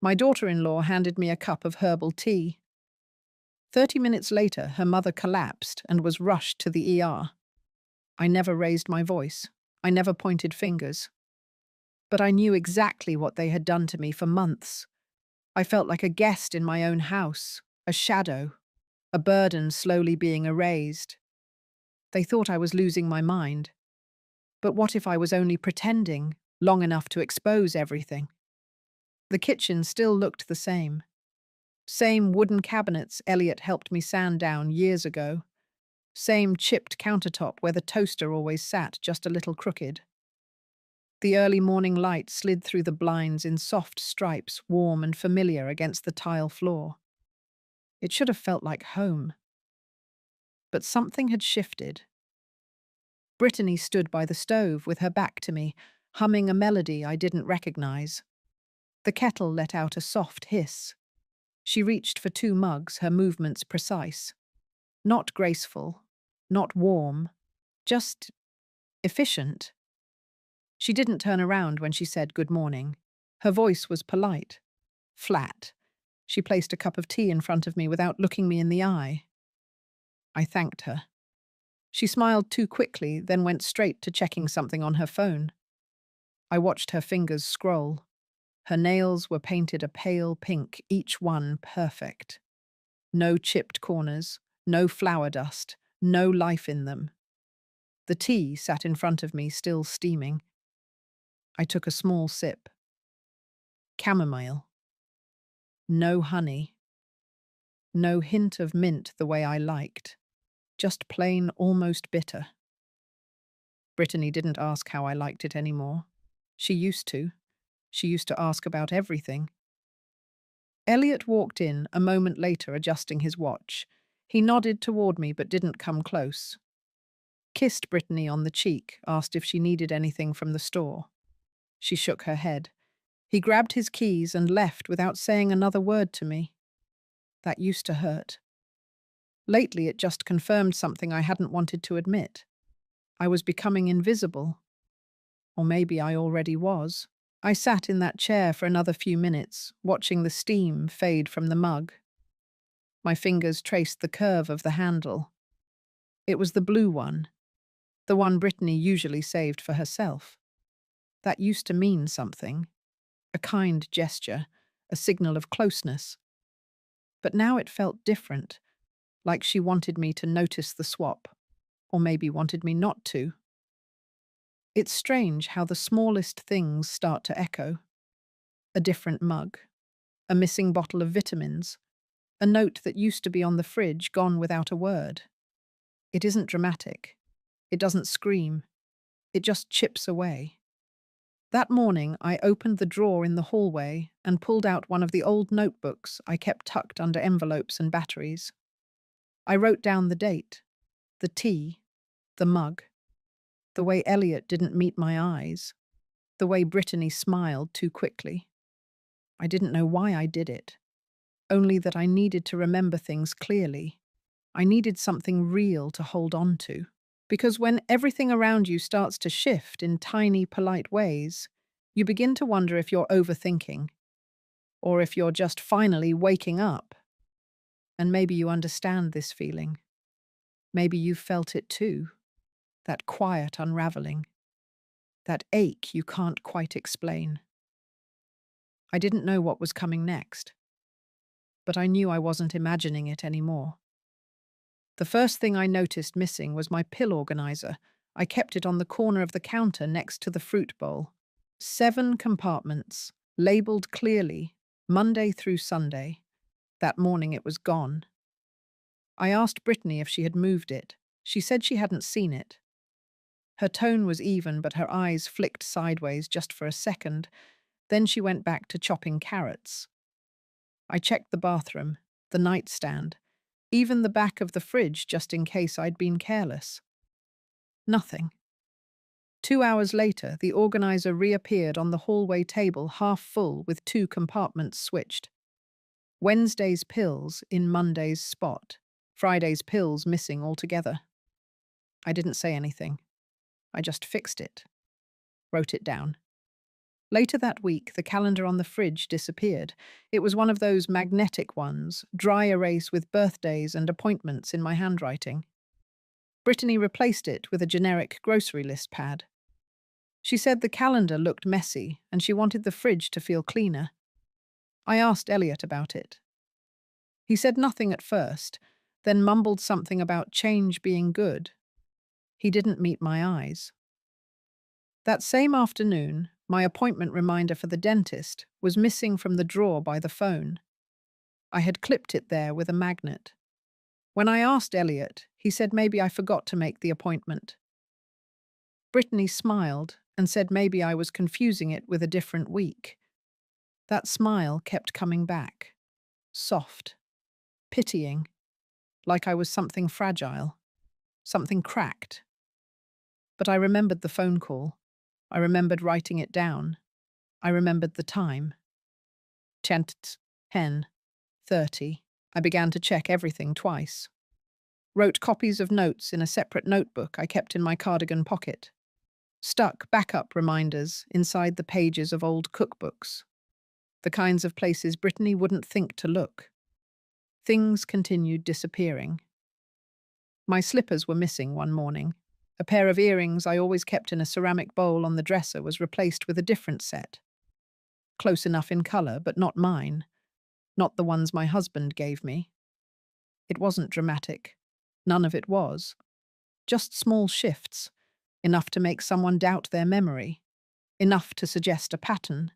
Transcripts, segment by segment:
My daughter-in-law handed me a cup of herbal tea. 30 minutes later, her mother collapsed and was rushed to the ER. I never raised my voice. I never pointed fingers. But I knew exactly what they had done to me for months. I felt like a guest in my own house, a shadow, a burden slowly being erased. They thought I was losing my mind. But what if I was only pretending, long enough to expose everything? The kitchen still looked the same. Same wooden cabinets Elliot helped me sand down years ago. Same chipped countertop where the toaster always sat, just a little crooked. The early morning light slid through the blinds in soft stripes, warm and familiar against the tile floor. It should have felt like home. But something had shifted. Brittany stood by the stove with her back to me, humming a melody I didn't recognize. The kettle let out a soft hiss. She reached for 2 mugs, her movements precise. Not graceful, not warm, just efficient. She didn't turn around when she said good morning. Her voice was polite, flat. She placed a cup of tea in front of me without looking me in the eye. I thanked her. She smiled too quickly, then went straight to checking something on her phone. I watched her fingers scroll. Her nails were painted a pale pink, each one perfect. No chipped corners, no flour dust, no life in them. The tea sat in front of me, still steaming. I took a small sip. Chamomile. No honey. No hint of mint the way I liked. Just plain, almost bitter. Brittany didn't ask how I liked it anymore. She used to. She used to ask about everything. Elliot walked in a moment later, adjusting his watch. He nodded toward me but didn't come close. Kissed Brittany on the cheek, asked if she needed anything from the store. She shook her head. He grabbed his keys and left without saying another word to me. That used to hurt. Lately, it just confirmed something I hadn't wanted to admit. I was becoming invisible. Or maybe I already was. I sat in that chair for another few minutes, watching the steam fade from the mug. My fingers traced the curve of the handle. It was the blue one, the one Brittany usually saved for herself. That used to mean something, a kind gesture, a signal of closeness. But now it felt different, like she wanted me to notice the swap, or maybe wanted me not to. It's strange how the smallest things start to echo. A different mug, a missing bottle of vitamins, a note that used to be on the fridge gone without a word. It isn't dramatic. It doesn't scream. It just chips away. That morning, I opened the drawer in the hallway and pulled out one of the old notebooks I kept tucked under envelopes and batteries. I wrote down the date, the tea, the mug, the way Elliot didn't meet my eyes, the way Brittany smiled too quickly. I didn't know why I did it, only that I needed to remember things clearly. I needed something real to hold on to. Because when everything around you starts to shift in tiny, polite ways, you begin to wonder if you're overthinking, or if you're just finally waking up. And maybe you understand this feeling. Maybe you've felt it too. That quiet unraveling. That ache you can't quite explain. I didn't know what was coming next, but I knew I wasn't imagining it anymore. The first thing I noticed missing was my pill organizer. I kept it on the corner of the counter next to the fruit bowl. 7 compartments, labeled clearly, Monday through Sunday. That morning it was gone. I asked Brittany if she had moved it. She said she hadn't seen it. Her tone was even, but her eyes flicked sideways just for a second. Then she went back to chopping carrots. I checked the bathroom, the nightstand, even the back of the fridge just in case I'd been careless. Nothing. 2 hours later, the organizer reappeared on the hallway table, half full with 2 compartments switched. Wednesday's pills in Monday's spot. Friday's pills missing altogether. I didn't say anything. I just fixed it. Wrote it down. Later that week, the calendar on the fridge disappeared. It was one of those magnetic ones, dry erase with birthdays and appointments in my handwriting. Brittany replaced it with a generic grocery list pad. She said the calendar looked messy and she wanted the fridge to feel cleaner. I asked Elliot about it. He said nothing at first, then mumbled something about change being good. He didn't meet my eyes. That same afternoon, my appointment reminder for the dentist was missing from the drawer by the phone. I had clipped it there with a magnet. When I asked Elliot, he said maybe I forgot to make the appointment. Brittany smiled and said maybe I was confusing it with a different week. That smile kept coming back. Soft. Pitying. Like I was something fragile. Something cracked. But I remembered the phone call. I remembered writing it down. I remembered the time. 10:30. I began to check everything twice. Wrote copies of notes in a separate notebook I kept in my cardigan pocket. Stuck backup reminders inside the pages of old cookbooks. The kinds of places Brittany wouldn't think to look. Things continued disappearing. My slippers were missing one morning. A pair of earrings I always kept in a ceramic bowl on the dresser was replaced with a different set. Close enough in colour, but not mine. Not the ones my husband gave me. It wasn't dramatic. None of it was. Just small shifts. Enough to make someone doubt their memory. Enough to suggest a pattern.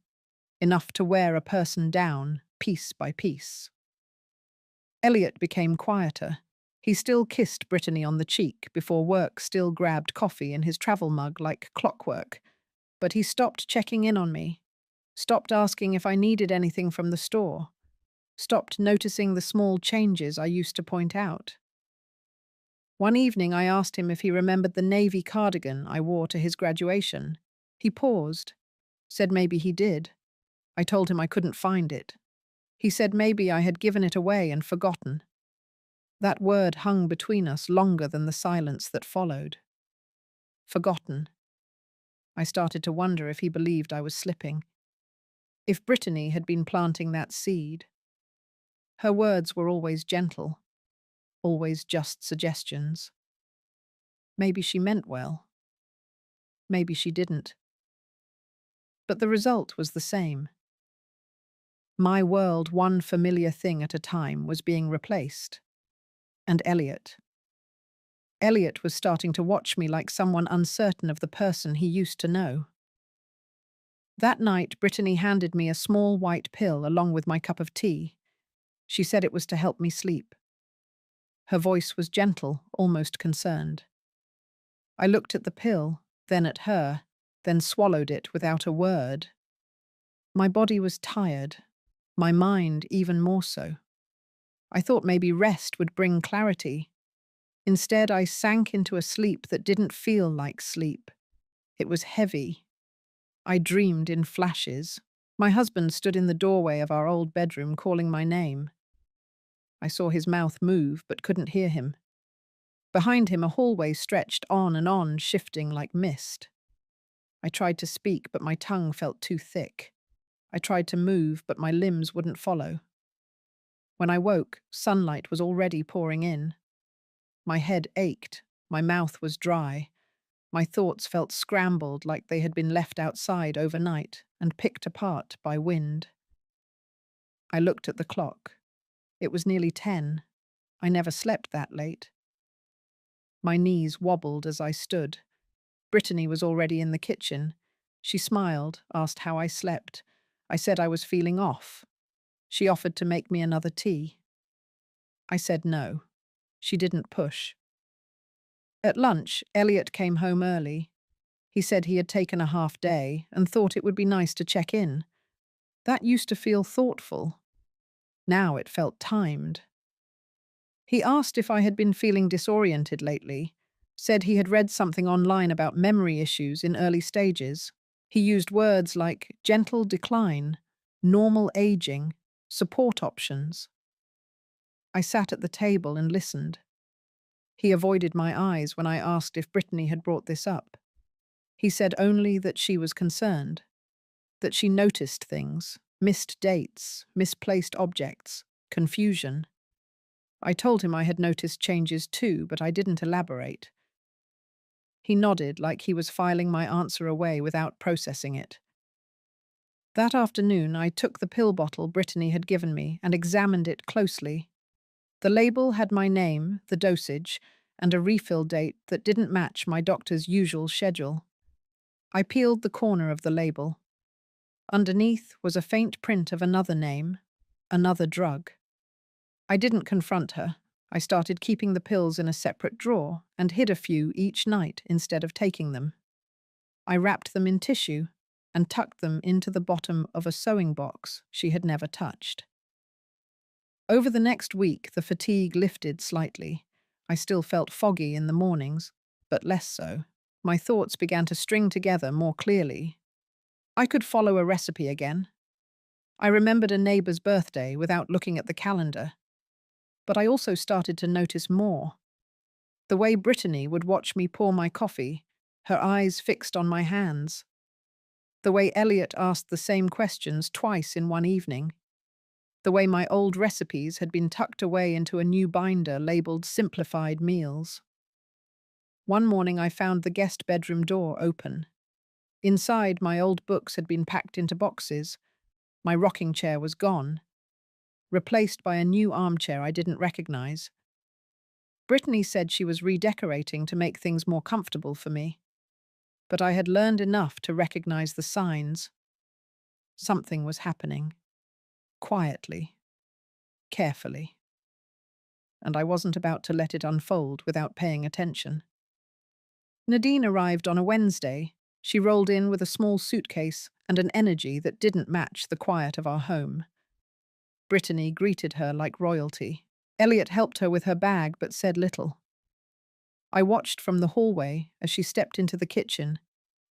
Enough to wear a person down, piece by piece. Elliot became quieter. He still kissed Brittany on the cheek before work still grabbed coffee in his travel mug like clockwork. But he stopped checking in on me. Stopped asking if I needed anything from the store. Stopped noticing the small changes I used to point out. One evening I asked him if he remembered the navy cardigan I wore to his graduation. He paused. Said maybe he did. I told him I couldn't find it. He said maybe I had given it away and forgotten. That word hung between us longer than the silence that followed. Forgotten. I started to wonder if he believed I was slipping. If Brittany had been planting that seed. Her words were always gentle. Always just suggestions. Maybe she meant well. Maybe she didn't. But the result was the same. My world, one familiar thing at a time, was being replaced. And Elliot. Elliot was starting to watch me like someone uncertain of the person he used to know. That night, Brittany handed me a small white pill along with my cup of tea. She said it was to help me sleep. Her voice was gentle, almost concerned. I looked at the pill, then at her, then swallowed it without a word. My body was tired, my mind even more so. I thought maybe rest would bring clarity. Instead, I sank into a sleep that didn't feel like sleep. It was heavy. I dreamed in flashes. My husband stood in the doorway of our old bedroom calling my name. I saw his mouth move but couldn't hear him. Behind him, a hallway stretched on and on, shifting like mist. I tried to speak, but my tongue felt too thick. I tried to move, but my limbs wouldn't follow. When I woke, sunlight was already pouring in. My head ached, my mouth was dry. My thoughts felt scrambled like they had been left outside overnight and picked apart by wind. I looked at the clock. It was nearly 10. I never slept that late. My knees wobbled as I stood. Brittany was already in the kitchen. She smiled, asked how I slept. I said I was feeling off. She offered to make me another tea. I said no. She didn't push. At lunch, Elliot came home early. He said he had taken a half day and thought it would be nice to check in. That used to feel thoughtful. Now it felt timed. He asked if I had been feeling disoriented lately, said he had read something online about memory issues in early stages. He used words like gentle decline, normal aging, support options. I sat at the table and listened. He avoided my eyes when I asked if Brittany had brought this up. He said only that she was concerned. that she noticed things, missed dates, misplaced objects, confusion. I told him I had noticed changes too, but I didn't elaborate. He nodded like he was filing my answer away without processing it. That afternoon, I took the pill bottle Brittany had given me and examined it closely. The label had my name, the dosage, and a refill date that didn't match my doctor's usual schedule. I peeled the corner of the label. Underneath was a faint print of another name, another drug. I didn't confront her. I started keeping the pills in a separate drawer and hid a few each night instead of taking them. I wrapped them in tissue and tucked them into the bottom of a sewing box she had never touched. Over the next week, the fatigue lifted slightly. I still felt foggy in the mornings, but less so. My thoughts began to string together more clearly. I could follow a recipe again. I remembered a neighbor's birthday without looking at the calendar. But I also started to notice more. The way Brittany would watch me pour my coffee, her eyes fixed on my hands. The way Elliot asked the same questions twice in one evening. The way my old recipes had been tucked away into a new binder labeled Simplified Meals. One morning I found the guest bedroom door open. Inside, my old books had been packed into boxes. My rocking chair was gone, replaced by a new armchair I didn't recognize. Brittany said she was redecorating to make things more comfortable for me. But I had learned enough to recognize the signs. Something was happening. Quietly. Carefully. And I wasn't about to let it unfold without paying attention. Nadine arrived on a Wednesday. She rolled in with a small suitcase and an energy that didn't match the quiet of our home. Brittany greeted her like royalty. Elliot helped her with her bag but said little. I watched from the hallway as she stepped into the kitchen,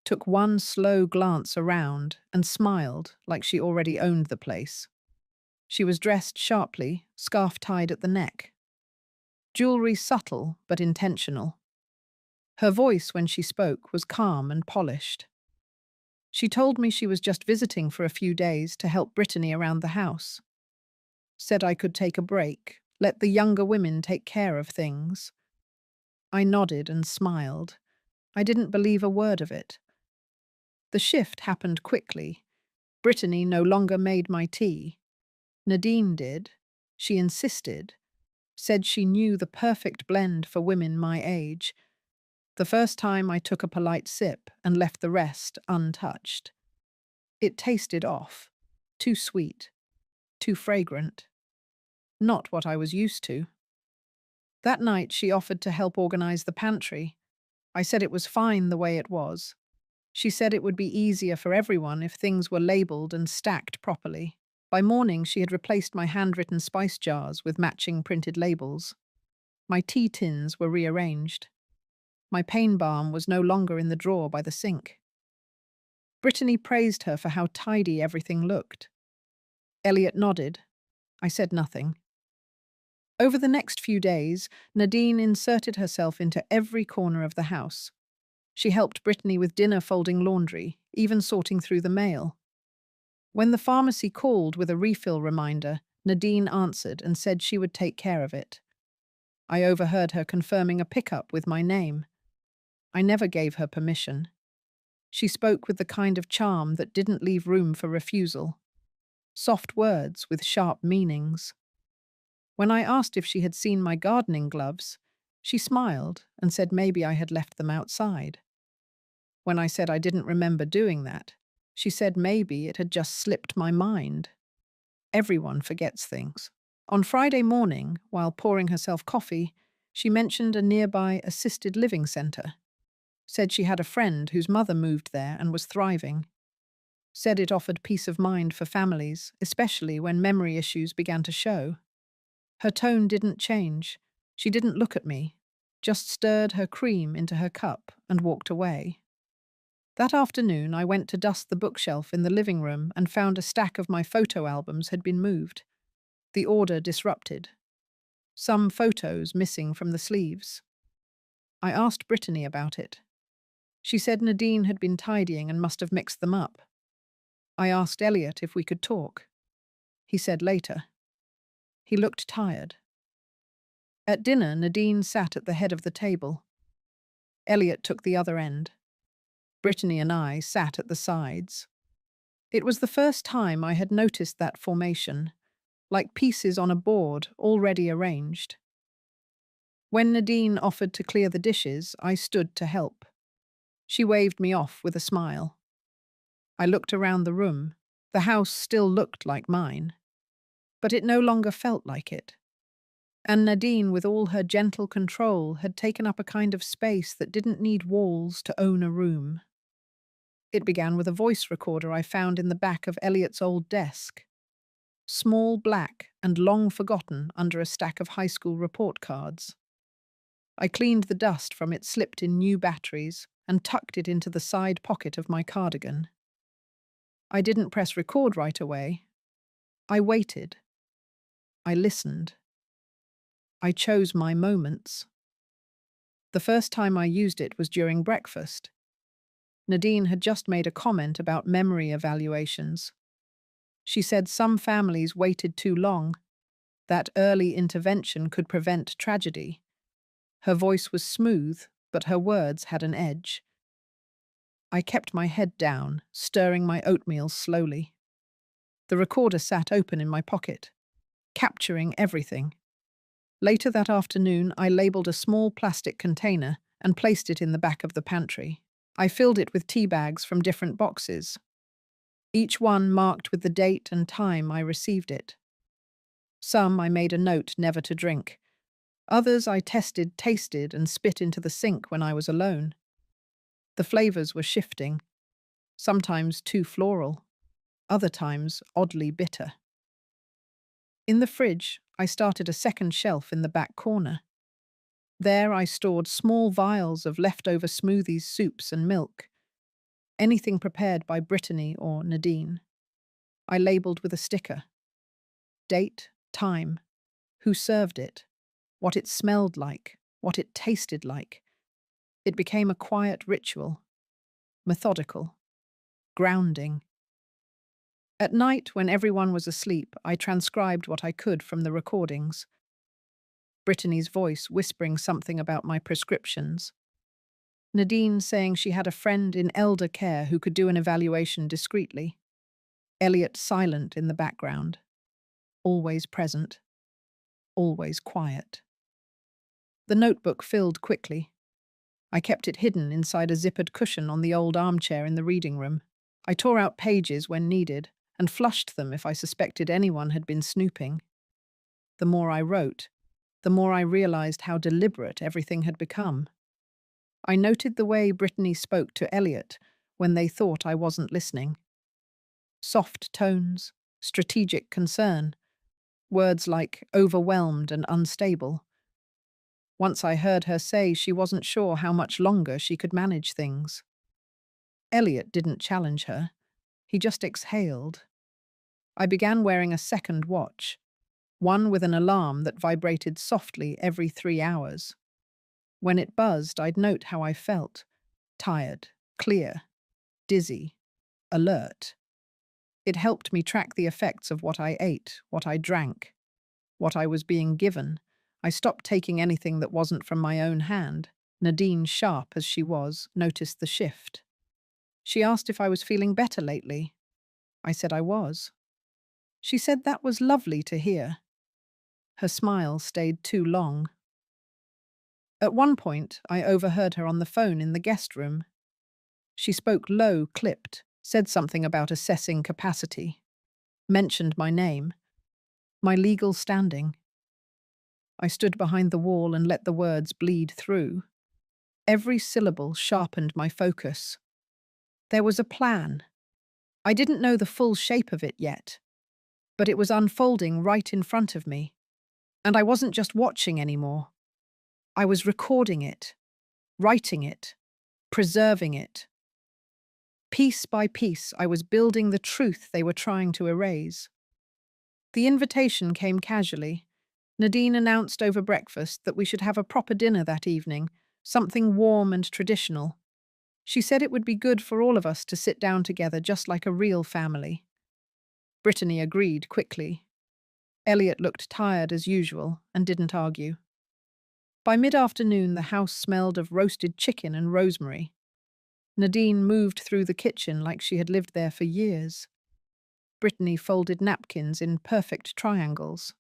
took one slow glance around and smiled like she already owned the place. She was dressed sharply, scarf tied at the neck. Jewelry subtle but intentional. Her voice when she spoke was calm and polished. She told me she was just visiting for a few days to help Brittany around the house. Said I could take a break, let the younger women take care of things. I nodded and smiled. I didn't believe a word of it. The shift happened quickly. Brittany no longer made my tea. Nadine did. She insisted. Said she knew the perfect blend for women my age. The first time I took a polite sip and left the rest untouched. It tasted off. Too sweet. Too fragrant. Not what I was used to. That night she offered to help organize the pantry. I said it was fine the way it was. She said it would be easier for everyone if things were labeled and stacked properly. By morning she had replaced my handwritten spice jars with matching printed labels. My tea tins were rearranged. My pain balm was no longer in the drawer by the sink. Brittany praised her for how tidy everything looked. Elliot nodded. I said nothing. Over the next few days, Nadine inserted herself into every corner of the house. She helped Brittany with dinner, folding laundry, even sorting through the mail. When the pharmacy called with a refill reminder, Nadine answered and said she would take care of it. I overheard her confirming a pickup with my name. I never gave her permission. She spoke with the kind of charm that didn't leave room for refusal. Soft words with sharp meanings. When I asked if she had seen my gardening gloves, she smiled and said maybe I had left them outside. When I said I didn't remember doing that, she said maybe it had just slipped my mind. Everyone forgets things. On Friday morning, while pouring herself coffee, she mentioned a nearby assisted living centre. Said she had a friend whose mother moved there and was thriving. Said it offered peace of mind for families, especially when memory issues began to show. Her tone didn't change. She didn't look at me, just stirred her cream into her cup and walked away. That afternoon, I went to dust the bookshelf in the living room and found a stack of my photo albums had been moved. The order disrupted. Some photos missing from the sleeves. I asked Brittany about it. She said Nadine had been tidying and must have mixed them up. I asked Elliot if we could talk. He said later. He looked tired. At dinner, Nadine sat at the head of the table. Elliot took the other end. Brittany and I sat at the sides. It was the first time I had noticed that formation, like pieces on a board already arranged. When Nadine offered to clear the dishes, I stood to help. She waved me off with a smile. I looked around the room. The house still looked like mine, but it no longer felt like it. And Nadine, with all her gentle control, had taken up a kind of space that didn't need walls to own a room. It began with a voice recorder I found in the back of Elliot's old desk. Small, black, and long forgotten under a stack of high school report cards. I cleaned the dust from it, slipped in new batteries, and tucked it into the side pocket of my cardigan. I didn't press record right away. I waited. I listened. I chose my moments. The first time I used it was during breakfast. Nadine had just made a comment about memory evaluations. She said some families waited too long, that early intervention could prevent tragedy. Her voice was smooth, but her words had an edge. I kept my head down, stirring my oatmeal slowly. The recorder sat open in my pocket, capturing everything. Later that afternoon, I labeled a small plastic container and placed it in the back of the pantry. I filled it with tea bags from different boxes, each one marked with the date and time I received it. Some I made a note never to drink. Others I tested, tasted, and spit into the sink when I was alone. The flavors were shifting, sometimes too floral, other times oddly bitter. In the fridge, I started a second shelf in the back corner. There I stored small vials of leftover smoothies, soups, and milk, anything prepared by Brittany or Nadine. I labeled with a sticker. Date, time, who served it, what it smelled like, what it tasted like. It became a quiet ritual, methodical, grounding. At night, when everyone was asleep, I transcribed what I could from the recordings. Brittany's voice whispering something about my prescriptions. Nadine saying she had a friend in elder care who could do an evaluation discreetly. Elliot silent in the background, always present, always quiet. The notebook filled quickly. I kept it hidden inside a zippered cushion on the old armchair in the reading room. I tore out pages when needed and flushed them if I suspected anyone had been snooping. The more I wrote, the more I realized how deliberate everything had become. I noted the way Brittany spoke to Elliot when they thought I wasn't listening. Soft tones, strategic concern, words like overwhelmed and unstable. Once I heard her say she wasn't sure how much longer she could manage things. Elliot didn't challenge her. He just exhaled. I began wearing a second watch, one with an alarm that vibrated softly every 3 hours. When it buzzed, I'd note how I felt: tired, clear, dizzy, alert. It helped me track the effects of what I ate, what I drank, what I was being given. I stopped taking anything that wasn't from my own hand. Nadine, sharp as she was, noticed the shift. She asked if I was feeling better lately. I said I was. She said that was lovely to hear. Her smile stayed too long. At one point, I overheard her on the phone in the guest room. She spoke low, clipped, said something about assessing capacity, mentioned my name, my legal standing. I stood behind the wall and let the words bleed through. Every syllable sharpened my focus. There was a plan. I didn't know the full shape of it yet, but it was unfolding right in front of me. And I wasn't just watching anymore. I was recording it, writing it, preserving it. Piece by piece, I was building the truth they were trying to erase. The invitation came casually. Nadine announced over breakfast that we should have a proper dinner that evening, something warm and traditional. She said it would be good for all of us to sit down together just like a real family. Brittany agreed quickly. Elliot looked tired as usual and didn't argue. By mid-afternoon, the house smelled of roasted chicken and rosemary. Nadine moved through the kitchen like she had lived there for years. Brittany folded napkins in perfect triangles.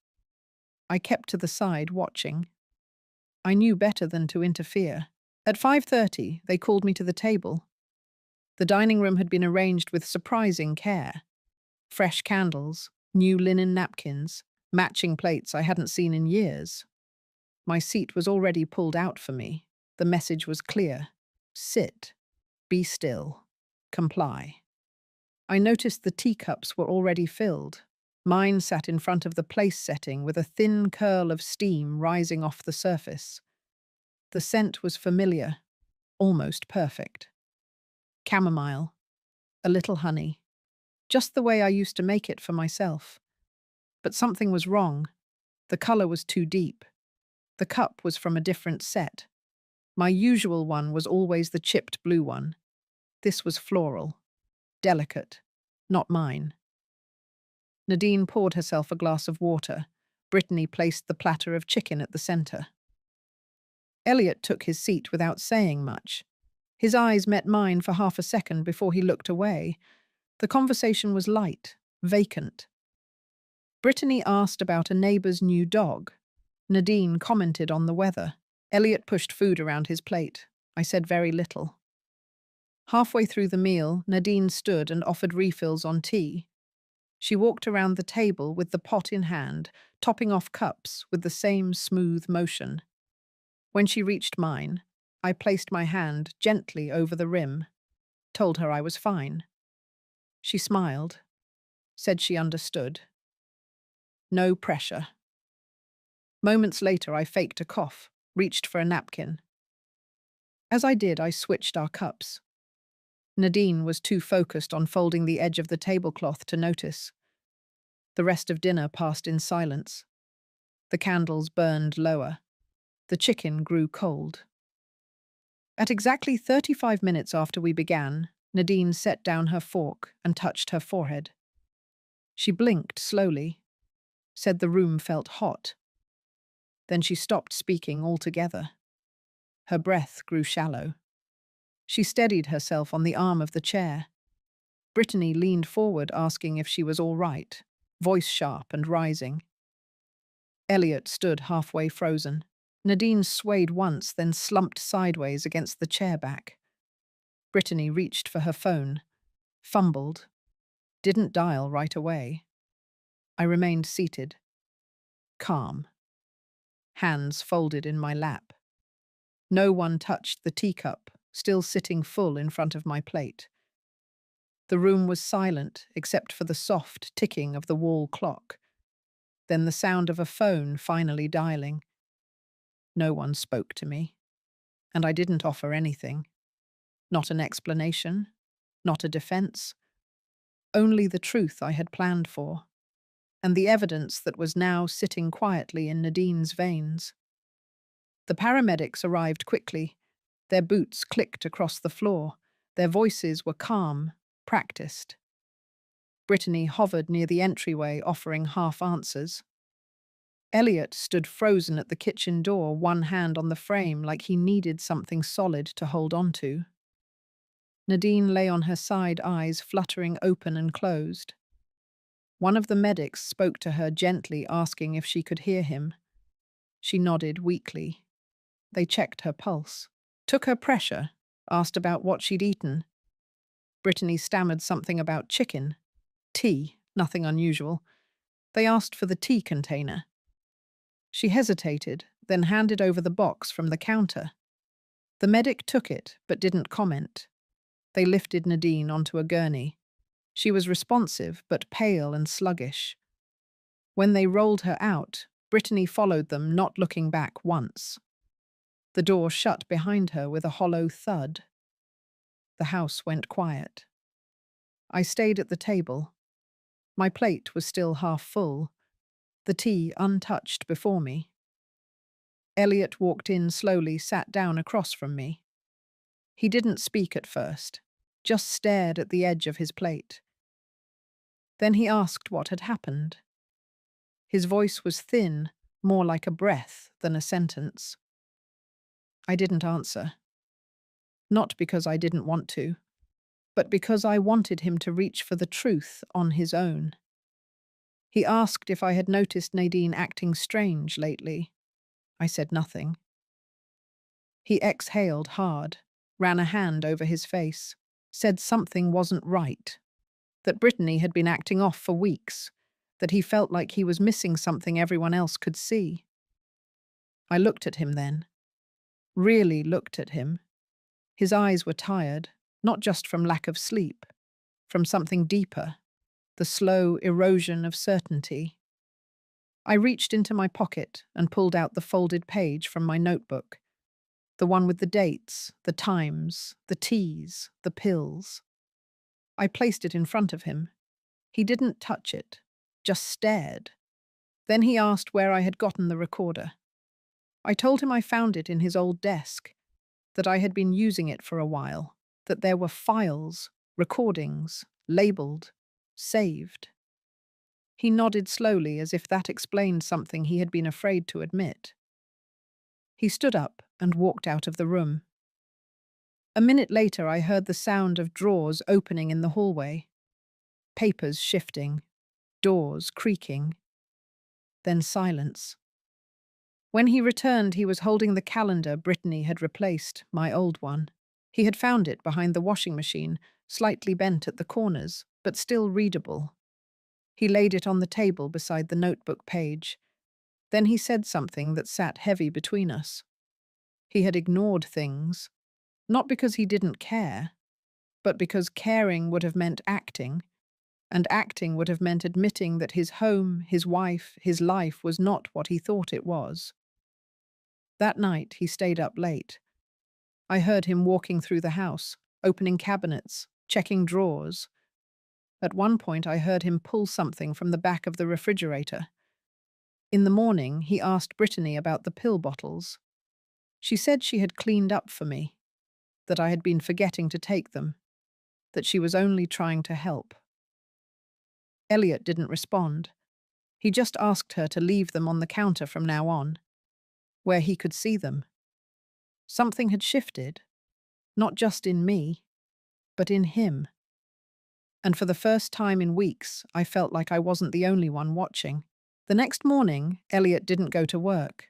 I kept to the side, watching. I knew better than to interfere. At 5:30, they called me to the table. The dining room had been arranged with surprising care. Fresh candles, new linen napkins, matching plates I hadn't seen in years. My seat was already pulled out for me. The message was clear. Sit. Be still. Comply. I noticed the teacups were already filled. Mine sat in front of the place setting with a thin curl of steam rising off the surface. The scent was familiar, almost perfect. Chamomile, a little honey, just the way I used to make it for myself. But something was wrong. The color was too deep. The cup was from a different set. My usual one was always the chipped blue one. This was floral, delicate, not mine. Nadine poured herself a glass of water. Brittany placed the platter of chicken at the center. Elliot took his seat without saying much. His eyes met mine for half a second before he looked away. The conversation was light, vacant. Brittany asked about a neighbor's new dog. Nadine commented on the weather. Elliot pushed food around his plate. I said very little. Halfway through the meal, Nadine stood and offered refills on tea. She walked around the table with the pot in hand, topping off cups with the same smooth motion. When she reached mine, I placed my hand gently over the rim, told her I was fine. She smiled, said she understood. No pressure. Moments later, I faked a cough, reached for a napkin. As I did, I switched our cups. Nadine was too focused on folding the edge of the tablecloth to notice. The rest of dinner passed in silence. The candles burned lower. The chicken grew cold. At exactly 35 minutes after we began, Nadine set down her fork and touched her forehead. She blinked slowly, said the room felt hot. Then she stopped speaking altogether. Her breath grew shallow. She steadied herself on the arm of the chair. Brittany leaned forward, asking if she was all right, voice sharp and rising. Elliot stood halfway frozen. Nadine swayed once, then slumped sideways against the chair back. Brittany reached for her phone, fumbled, didn't dial right away. I remained seated, calm, hands folded in my lap. No one touched the teacup, still sitting full in front of my plate. The room was silent, except for the soft ticking of the wall clock. Then the sound of a phone finally dialing. No one spoke to me, and I didn't offer anything. Not an explanation, not a defense. Only the truth I had planned for, and the evidence that was now sitting quietly in Nadine's veins. The paramedics arrived quickly. Their boots clicked across the floor. Their voices were calm, practiced. Brittany hovered near the entryway, offering half answers. Elliot stood frozen at the kitchen door, one hand on the frame like he needed something solid to hold on to. Nadine lay on her side, eyes fluttering open and closed. One of the medics spoke to her gently, asking if she could hear him. She nodded weakly. They checked her pulse, took her pressure, asked about what she'd eaten. Brittany stammered something about chicken. Tea, nothing unusual. They asked for the tea container. She hesitated, then handed over the box from the counter. The medic took it, but didn't comment. They lifted Nadine onto a gurney. She was responsive, but pale and sluggish. When they rolled her out, Brittany followed them, not looking back once. The door shut behind her with a hollow thud. The house went quiet. I stayed at the table. My plate was still half full, the tea untouched before me. Elliot walked in slowly, sat down across from me. He didn't speak at first, just stared at the edge of his plate. Then he asked what had happened. His voice was thin, more like a breath than a sentence. I didn't answer. Not because I didn't want to, but because I wanted him to reach for the truth on his own. He asked if I had noticed Nadine acting strange lately. I said nothing. He exhaled hard, ran a hand over his face, said something wasn't right, that Brittany had been acting off for weeks, that he felt like he was missing something everyone else could see. I looked at him then, really looked at him. His eyes were tired, not just from lack of sleep, from something deeper, the slow erosion of certainty. I reached into my pocket and pulled out the folded page from my notebook, the one with the dates, the times, the teas, the pills. I placed it in front of him. He didn't touch it, just stared. Then he asked where I had gotten the recorder. I told him I found it in his old desk, that I had been using it for a while, that there were files, recordings, labeled, saved. He nodded slowly as if that explained something he had been afraid to admit. He stood up and walked out of the room. A minute later, I heard the sound of drawers opening in the hallway, papers shifting, doors creaking. Then silence. When he returned, he was holding the calendar Brittany had replaced, my old one. He had found it behind the washing machine, slightly bent at the corners, but still readable. He laid it on the table beside the notebook page. Then he said something that sat heavy between us. He had ignored things, not because he didn't care, but because caring would have meant acting, and acting would have meant admitting that his home, his wife, his life was not what he thought it was. That night, he stayed up late. I heard him walking through the house, opening cabinets, checking drawers. At one point, I heard him pull something from the back of the refrigerator. In the morning, he asked Brittany about the pill bottles. She said she had cleaned up for me, that I had been forgetting to take them, that she was only trying to help. Elliot didn't respond. He just asked her to leave them on the counter from now on, where he could see them. Something had shifted, not just in me, but in him. And for the first time in weeks, I felt like I wasn't the only one watching. The next morning, Elliot didn't go to work.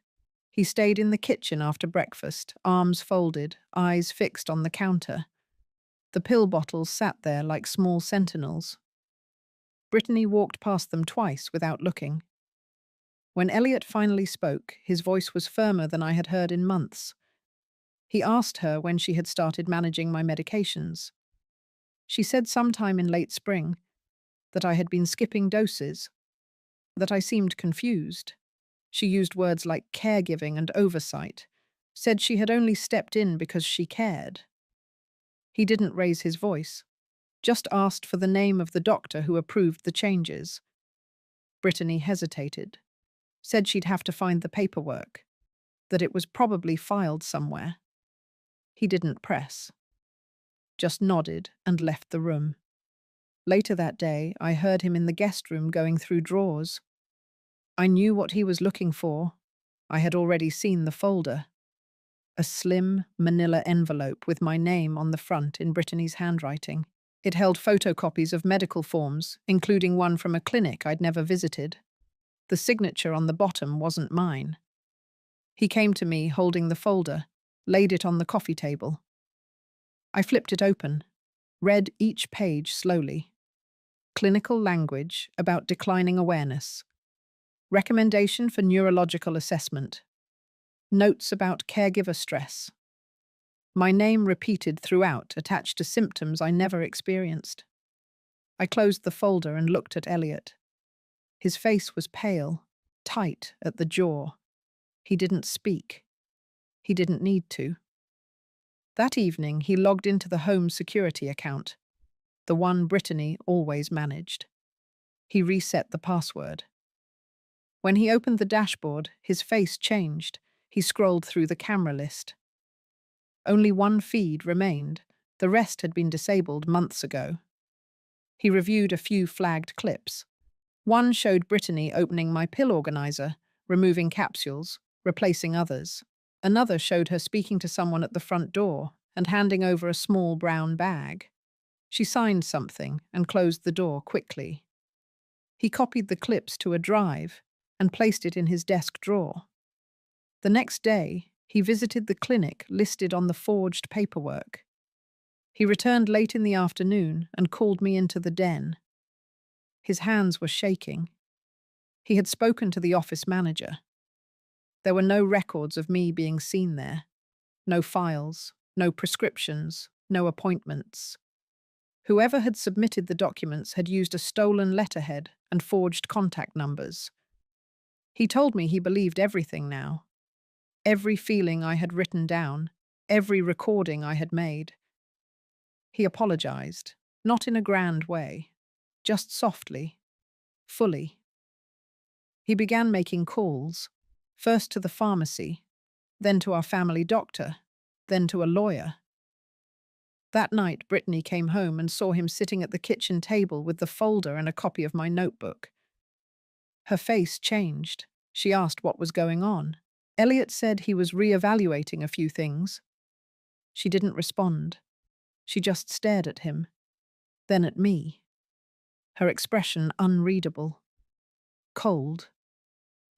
He stayed in the kitchen after breakfast, arms folded, eyes fixed on the counter. The pill bottles sat there like small sentinels. Brittany walked past them twice without looking. When Elliot finally spoke, his voice was firmer than I had heard in months. He asked her when she had started managing my medications. She said sometime in late spring, that I had been skipping doses, that I seemed confused. She used words like caregiving and oversight, said she had only stepped in because she cared. He didn't raise his voice, just asked for the name of the doctor who approved the changes. Brittany hesitated, said she'd have to find the paperwork, that it was probably filed somewhere. He didn't press, just nodded and left the room. Later that day, I heard him in the guest room going through drawers. I knew what he was looking for. I had already seen the folder. A slim, manila envelope with my name on the front in Brittany's handwriting. It held photocopies of medical forms, including one from a clinic I'd never visited. The signature on the bottom wasn't mine. He came to me holding the folder, laid it on the coffee table. I flipped it open, read each page slowly. Clinical language about declining awareness. Recommendation for neurological assessment. Notes about caregiver stress. My name repeated throughout, attached to symptoms I never experienced. I closed the folder and looked at Elliot. His face was pale, tight at the jaw. He didn't speak. He didn't need to. That evening, he logged into the home security account, the one Brittany always managed. He reset the password. When he opened the dashboard, his face changed. He scrolled through the camera list. Only one feed remained. The rest had been disabled months ago. He reviewed a few flagged clips. One showed Brittany opening my pill organizer, removing capsules, replacing others. Another showed her speaking to someone at the front door and handing over a small brown bag. She signed something and closed the door quickly. He copied the clips to a drive and placed it in his desk drawer. The next day, he visited the clinic listed on the forged paperwork. He returned late in the afternoon and called me into the den. His hands were shaking. He had spoken to the office manager. There were no records of me being seen there. No files, no prescriptions, no appointments. Whoever had submitted the documents had used a stolen letterhead and forged contact numbers. He told me he believed everything now. Every feeling I had written down, every recording I had made. He apologized, not in a grand way, just softly, fully. He began making calls, first to the pharmacy, then to our family doctor, then to a lawyer. That night, Brittany came home and saw him sitting at the kitchen table with the folder and a copy of my notebook. Her face changed. She asked what was going on. Elliot said he was re-evaluating a few things. She didn't respond. She just stared at him, then at me. Her expression unreadable. Cold.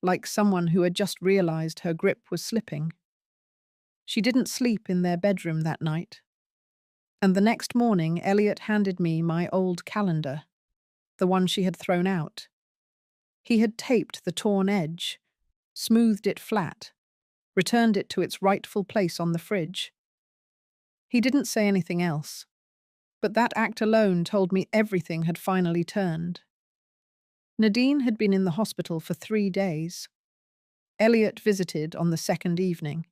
Like someone who had just realized her grip was slipping. She didn't sleep in their bedroom that night. And the next morning, Elliot handed me my old calendar, the one she had thrown out. He had taped the torn edge, smoothed it flat, returned it to its rightful place on the fridge. He didn't say anything else, but that act alone told me everything had finally turned. Nadine had been in the hospital for 3 days. Elliot visited on the second evening.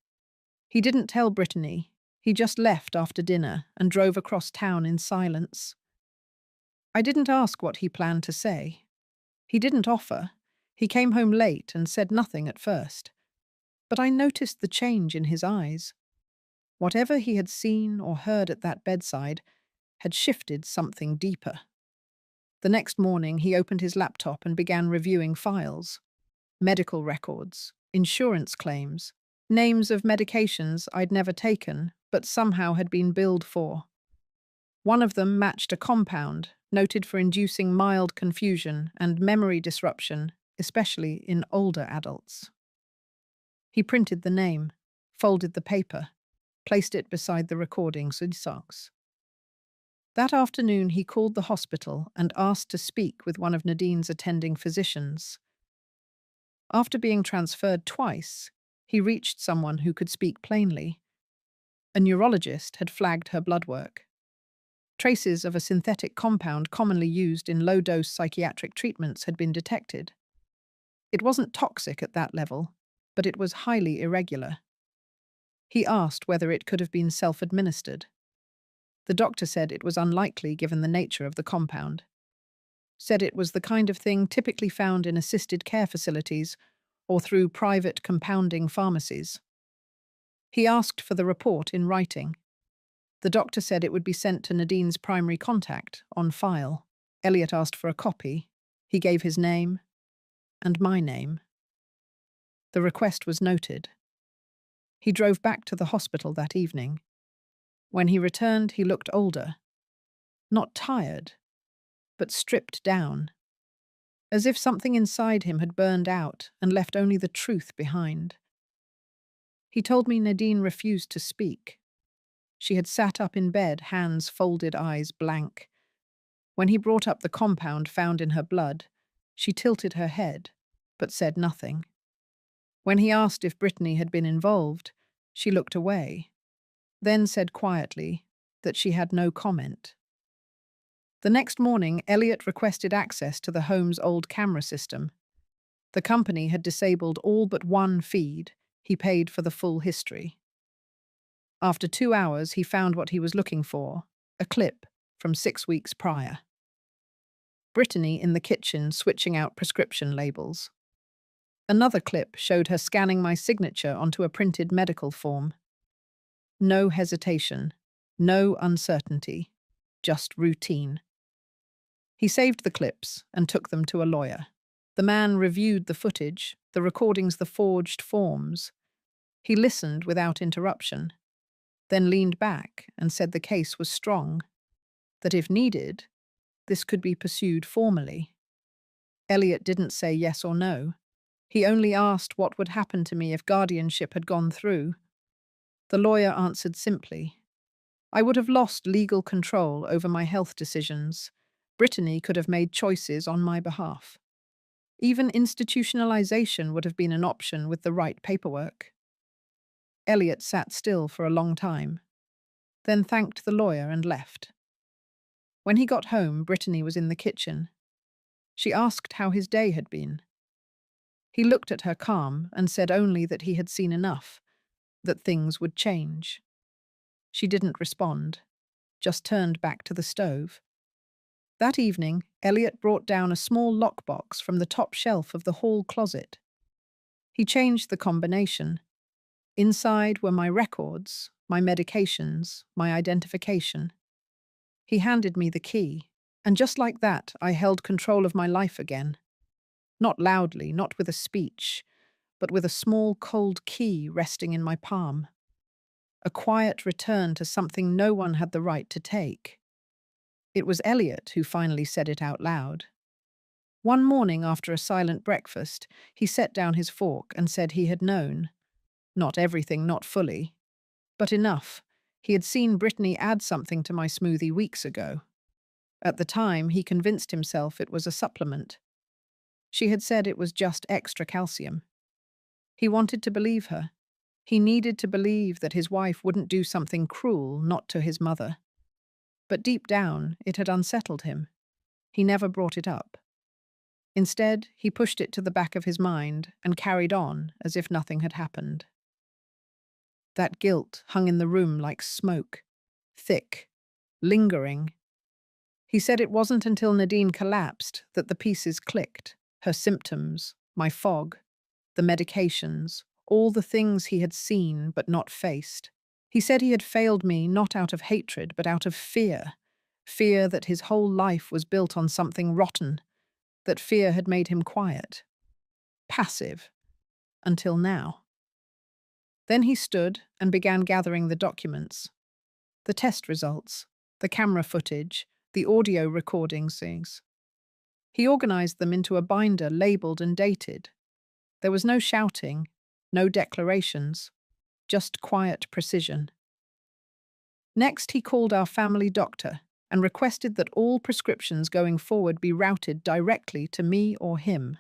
He didn't tell Brittany. He just left after dinner and drove across town in silence. I didn't ask what he planned to say. He didn't offer. He came home late and said nothing at first. But I noticed the change in his eyes. Whatever he had seen or heard at that bedside had shifted something deeper. The next morning, he opened his laptop and began reviewing files. Medical records, insurance claims, names of medications I'd never taken, but somehow had been billed for. One of them matched a compound, noted for inducing mild confusion and memory disruption, especially in older adults. He printed the name, folded the paper, placed it beside the recording socks. That afternoon, he called the hospital and asked to speak with one of Nadine's attending physicians. After being transferred twice, he reached someone who could speak plainly. A neurologist had flagged her blood work. Traces of a synthetic compound commonly used in low-dose psychiatric treatments had been detected. It wasn't toxic at that level, but it was highly irregular. He asked whether it could have been self-administered. The doctor said it was unlikely given the nature of the compound. Said it was the kind of thing typically found in assisted care facilities or through private compounding pharmacies. He asked for the report in writing. The doctor said it would be sent to Nadine's primary contact, on file. Elliot asked for a copy. He gave his name and my name. The request was noted. He drove back to the hospital that evening. When he returned, he looked older. Not tired, but stripped down. As if something inside him had burned out and left only the truth behind. He told me Nadine refused to speak. She had sat up in bed, hands folded, eyes blank. When he brought up the compound found in her blood, she tilted her head, but said nothing. When he asked if Brittany had been involved, she looked away, then said quietly that she had no comment. The next morning, Elliot requested access to the home's old camera system. The company had disabled all but one feed. He paid for the full history. After 2 hours, he found what he was looking for, a clip from 6 weeks prior. Brittany in the kitchen switching out prescription labels. Another clip showed her scanning my signature onto a printed medical form. No hesitation, no uncertainty, just routine. He saved the clips and took them to a lawyer. The man reviewed the footage, the recordings, the forged forms. He listened without interruption, then leaned back and said the case was strong, that if needed, this could be pursued formally. Elliot didn't say yes or no. He only asked what would happen to me if guardianship had gone through. The lawyer answered simply, I would have lost legal control over my health decisions. Brittany could have made choices on my behalf. Even institutionalization would have been an option with the right paperwork. Elliot sat still for a long time, then thanked the lawyer and left. When he got home, Brittany was in the kitchen. She asked how his day had been. He looked at her calm and said only that he had seen enough, that things would change. She didn't respond, just turned back to the stove. That evening, Elliot brought down a small lockbox from the top shelf of the hall closet. He changed the combination. Inside were my records, my medications, my identification. He handed me the key, and just like that, I held control of my life again. Not loudly, not with a speech, but with a small cold key resting in my palm. A quiet return to something no one had the right to take. It was Elliot who finally said it out loud. One morning after a silent breakfast, he set down his fork and said he had known. Not everything, not fully, but enough. He had seen Brittany add something to my smoothie weeks ago. At the time, he convinced himself it was a supplement. She had said it was just extra calcium. He wanted to believe her. He needed to believe that his wife wouldn't do something cruel, not to his mother. But deep down, it had unsettled him. He never brought it up. Instead, he pushed it to the back of his mind and carried on as if nothing had happened. That guilt hung in the room like smoke, thick, lingering. He said it wasn't until Nadine collapsed that the pieces clicked, her symptoms, my fog, the medications, all the things he had seen but not faced. He said he had failed me not out of hatred but out of fear, fear that his whole life was built on something rotten, that fear had made him quiet, passive, until now. Then he stood and began gathering the documents, the test results, the camera footage, the audio recordings. He organized them into a binder labeled and dated. There was no shouting, no declarations, just quiet precision. Next, he called our family doctor and requested that all prescriptions going forward be routed directly to me or him.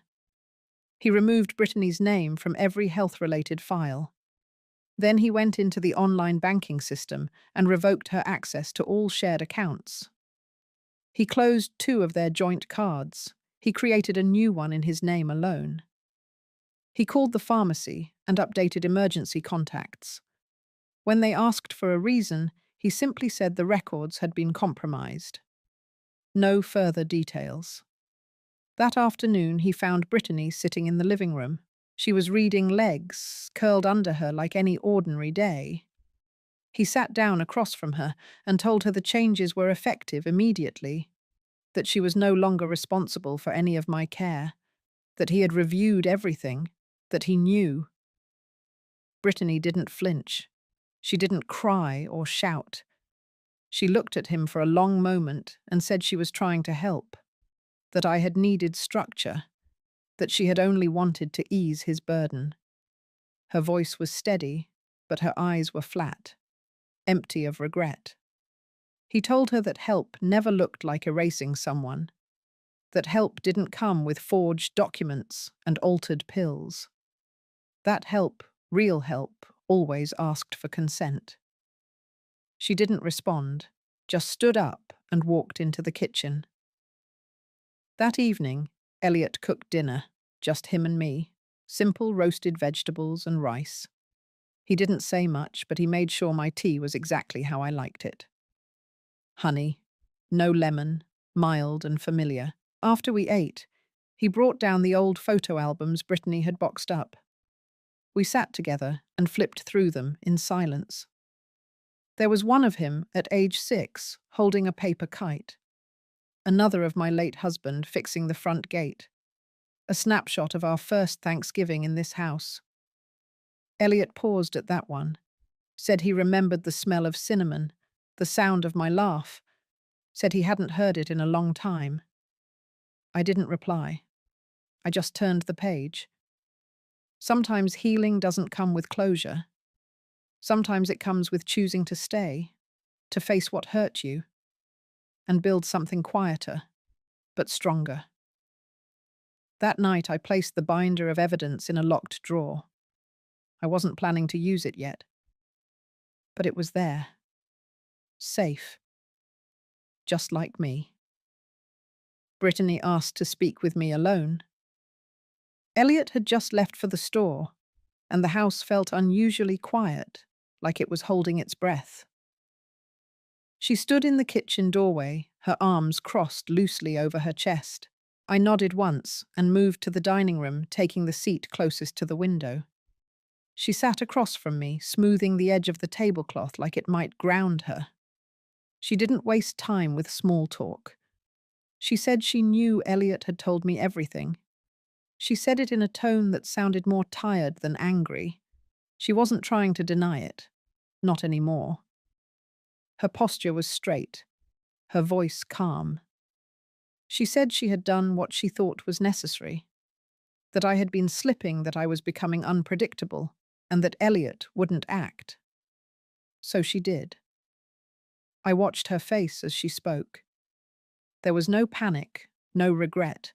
He removed Brittany's name from every health-related file. Then he went into the online banking system and revoked her access to all shared accounts. He closed 2 of their joint cards. He created a new one in his name alone. He called the pharmacy and updated emergency contacts. When they asked for a reason, he simply said the records had been compromised. No further details. That afternoon, he found Brittany sitting in the living room. She was reading, legs curled under her like any ordinary day. He sat down across from her and told her the changes were effective immediately, that she was no longer responsible for any of my care, that he had reviewed everything, that he knew. Brittany didn't flinch. She didn't cry or shout. She looked at him for a long moment and said she was trying to help, that I had needed structure, that she had only wanted to ease his burden. Her voice was steady, but her eyes were flat, empty of regret. He told her that help never looked like erasing someone, that help didn't come with forged documents and altered pills. That help, real help, always asked for consent. She didn't respond, just stood up and walked into the kitchen. That evening, Elliot cooked dinner, just him and me, simple roasted vegetables and rice. He didn't say much, but he made sure my tea was exactly how I liked it. Honey, no lemon, mild and familiar. After we ate, he brought down the old photo albums Brittany had boxed up. We sat together and flipped through them in silence. There was one of him at age 6, holding a paper kite. Another of my late husband fixing the front gate. A snapshot of our first Thanksgiving in this house. Elliot paused at that one, said he remembered the smell of cinnamon, the sound of my laugh, said he hadn't heard it in a long time. I didn't reply. I just turned the page. Sometimes healing doesn't come with closure. Sometimes it comes with choosing to stay, to face what hurt you, and build something quieter, but stronger. That night I placed the binder of evidence in a locked drawer. I wasn't planning to use it yet. But it was there. Safe. Just like me. Brittany asked to speak with me alone. Elliot had just left for the store, and the house felt unusually quiet, like it was holding its breath. She stood in the kitchen doorway, her arms crossed loosely over her chest. I nodded once and moved to the dining room, taking the seat closest to the window. She sat across from me, smoothing the edge of the tablecloth like it might ground her. She didn't waste time with small talk. She said she knew Elliot had told me everything. She said it in a tone that sounded more tired than angry. She wasn't trying to deny it. Not anymore. Her posture was straight, her voice calm. She said she had done what she thought was necessary, that I had been slipping, that I was becoming unpredictable, and that Elliot wouldn't act. So she did. I watched her face as she spoke. There was no panic, no regret,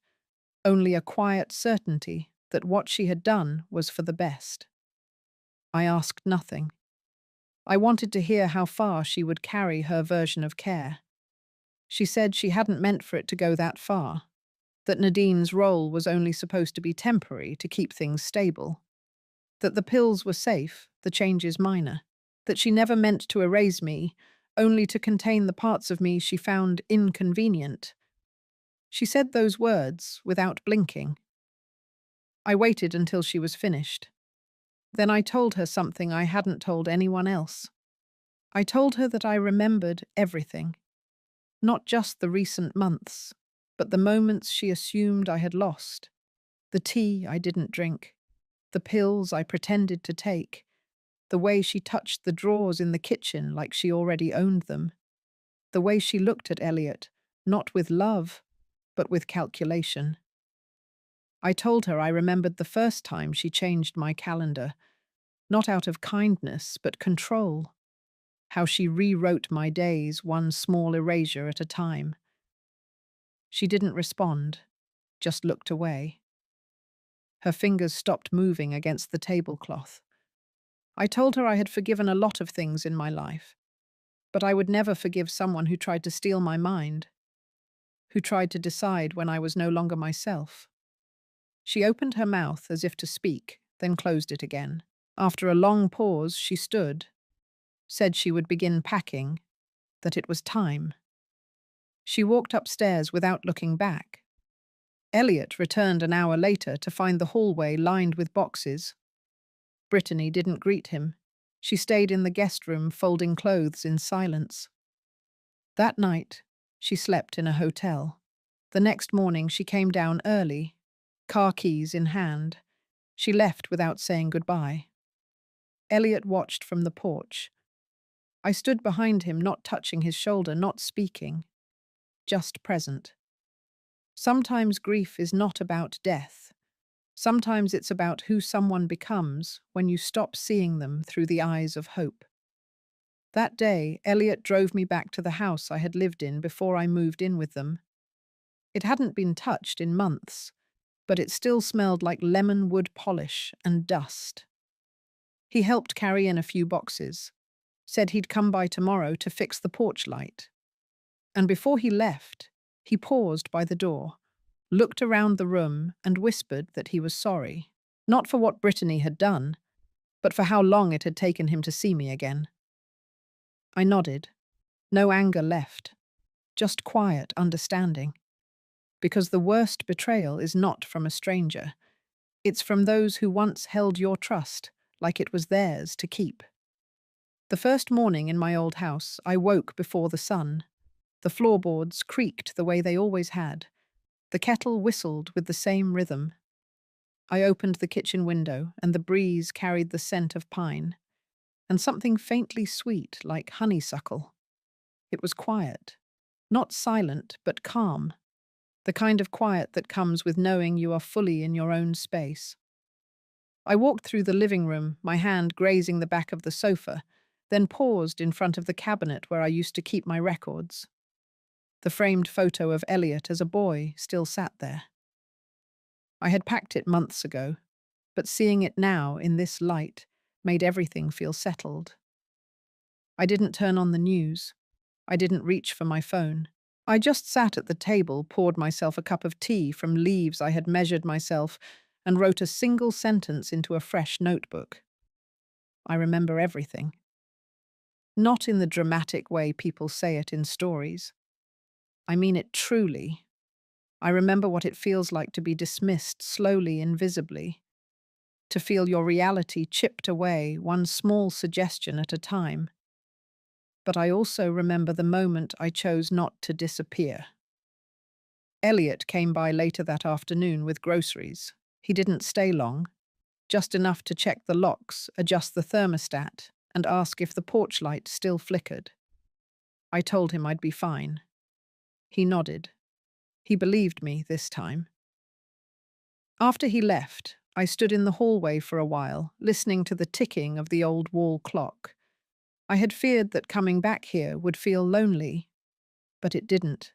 only a quiet certainty that what she had done was for the best. I asked nothing. I wanted to hear how far she would carry her version of care. She said she hadn't meant for it to go that far, that Nadine's role was only supposed to be temporary to keep things stable, that the pills were safe, the changes minor, that she never meant to erase me, only to contain the parts of me she found inconvenient. She said those words without blinking. I waited until she was finished. Then I told her something I hadn't told anyone else. I told her that I remembered everything. Not just the recent months, but the moments she assumed I had lost. The tea I didn't drink. The pills I pretended to take. The way she touched the drawers in the kitchen like she already owned them. The way she looked at Elliot, not with love, but with calculation. I told her I remembered the first time she changed my calendar, not out of kindness, but control. How she rewrote my days, one small erasure at a time. She didn't respond, just looked away. Her fingers stopped moving against the tablecloth. I told her I had forgiven a lot of things in my life, but I would never forgive someone who tried to steal my mind, who tried to decide when I was no longer myself. She opened her mouth as if to speak, then closed it again. After a long pause, she stood, said she would begin packing, that it was time. She walked upstairs without looking back. Elliot returned an hour later to find the hallway lined with boxes. Brittany didn't greet him. She stayed in the guest room folding clothes in silence. That night, she slept in a hotel. The next morning she came down early, car keys in hand. She left without saying goodbye. Elliot watched from the porch. I stood behind him, not touching his shoulder, not speaking, just present. Sometimes grief is not about death. Sometimes it's about who someone becomes when you stop seeing them through the eyes of hope. That day, Elliot drove me back to the house I had lived in before I moved in with them. It hadn't been touched in months, but it still smelled like lemon wood polish and dust. He helped carry in a few boxes, said he'd come by tomorrow to fix the porch light. And before he left, he paused by the door, looked around the room and whispered that he was sorry, not for what Brittany had done, but for how long it had taken him to see me again. I nodded. No anger left, just quiet understanding. Because the worst betrayal is not from a stranger. It's from those who once held your trust like it was theirs to keep. The first morning in my old house, I woke before the sun. The floorboards creaked the way they always had. The kettle whistled with the same rhythm. I opened the kitchen window, and the breeze carried the scent of pine, and something faintly sweet like honeysuckle. It was quiet. Not silent, but calm. The kind of quiet that comes with knowing you are fully in your own space. I walked through the living room, my hand grazing the back of the sofa, then paused in front of the cabinet where I used to keep my records. The framed photo of Elliot as a boy still sat there. I had packed it months ago, but seeing it now in this light made everything feel settled. I didn't turn on the news. I didn't reach for my phone. I just sat at the table, poured myself a cup of tea from leaves I had measured myself, and wrote a single sentence into a fresh notebook. I remember everything. Not in the dramatic way people say it in stories. I mean it truly. I remember what it feels like to be dismissed slowly, invisibly, to feel your reality chipped away, one small suggestion at a time. But I also remember the moment I chose not to disappear. Elliot came by later that afternoon with groceries. He didn't stay long, just enough to check the locks, adjust the thermostat, and ask if the porch light still flickered. I told him I'd be fine. He nodded. He believed me this time. After he left, I stood in the hallway for a while, listening to the ticking of the old wall clock. I had feared that coming back here would feel lonely, but it didn't.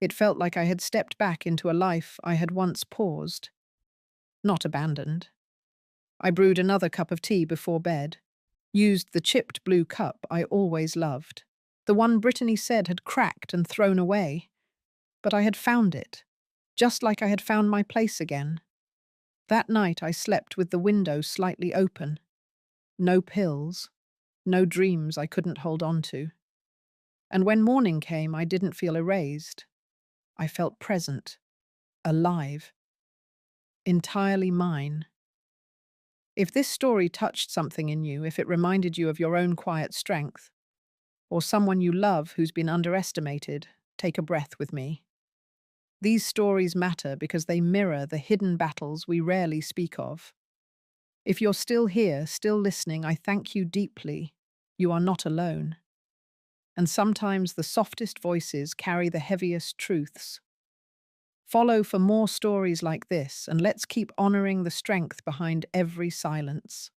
It felt like I had stepped back into a life I had once paused, not abandoned. I brewed another cup of tea before bed, used the chipped blue cup I always loved, the one Brittany said had cracked and thrown away. But I had found it, just like I had found my place again. That night I slept with the window slightly open. No pills, no dreams I couldn't hold on to. And when morning came, I didn't feel erased. I felt present, alive, entirely mine. If this story touched something in you, if it reminded you of your own quiet strength, or someone you love who's been underestimated, take a breath with me. These stories matter because they mirror the hidden battles we rarely speak of. If you're still here, still listening, I thank you deeply. You are not alone. And sometimes the softest voices carry the heaviest truths. Follow for more stories like this, and let's keep honoring the strength behind every silence.